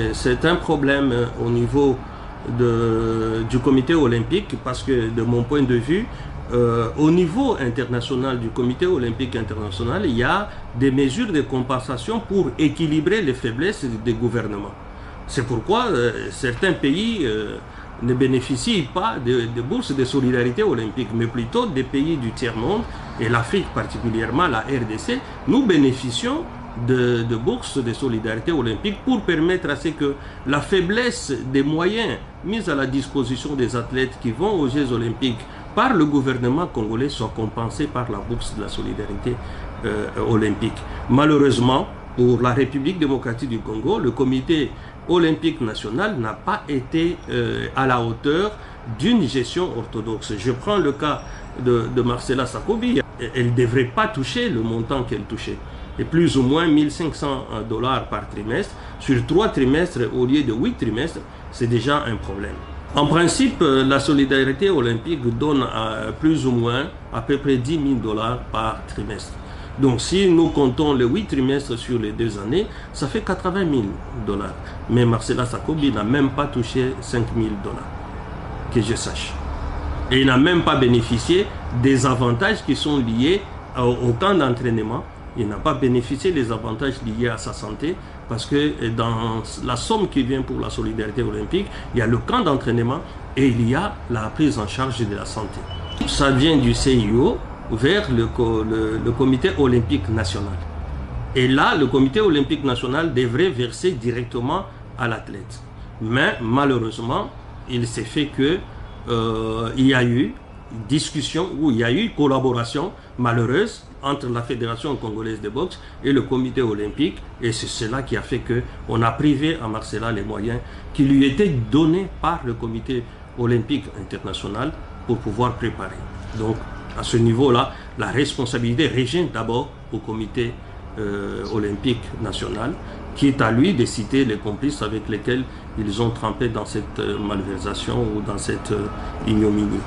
C'est un problème au niveau du comité olympique parce que de mon point de vue, au niveau international du comité olympique international, il y a des mesures de compensation pour équilibrer les faiblesses des gouvernements. C'est pourquoi certains pays ne bénéficient pas de bourses de solidarité olympique, mais plutôt des pays du tiers-monde, et l'Afrique particulièrement, la RDC, nous bénéficions de bourses de solidarité olympique pour permettre à ce que la faiblesse des moyens mis à la disposition des athlètes qui vont aux Jeux olympiques par le gouvernement congolais soit compensée par la bourse de la solidarité olympique. Malheureusement, pour la République démocratique du Congo, le comité olympique national n'a pas été à la hauteur d'une gestion orthodoxe. Je prends le cas de Marcela Sakobi. Elle ne devrait pas toucher le montant qu'elle touchait. Et plus ou moins 1500 $ par trimestre, sur 3 trimestres au lieu de 8 trimestres, c'est déjà un problème. En principe, la solidarité olympique donne plus ou moins à peu près 10 000 $ par trimestre. Donc si nous comptons les 8 trimestres sur les 2 années, ça fait 80 000 $. Mais Marcela Sakobi n'a même pas touché 5 000 $, que je sache. Et il n'a même pas bénéficié des avantages qui sont liés au camp d'entraînement. Il n'a pas bénéficié des avantages liés à sa santé parce que dans la somme qui vient pour la solidarité olympique, il y a le camp d'entraînement et il y a la prise en charge de la santé. Ça vient du CIO vers le comité olympique national. Et là, le comité olympique national devrait verser directement à l'athlète. Mais malheureusement, il s'est fait que il y a eu discussion où il y a eu collaboration malheureuse entre la Fédération congolaise de boxe et le comité olympique, et c'est cela qui a fait qu'on a privé à Marcela les moyens qui lui étaient donnés par le comité olympique international pour pouvoir préparer. Donc à ce niveau-là, la responsabilité revient d'abord au comité olympique national, qui est à lui de citer les complices avec lesquels ils ont trempé dans cette malversation ou dans cette ignominie.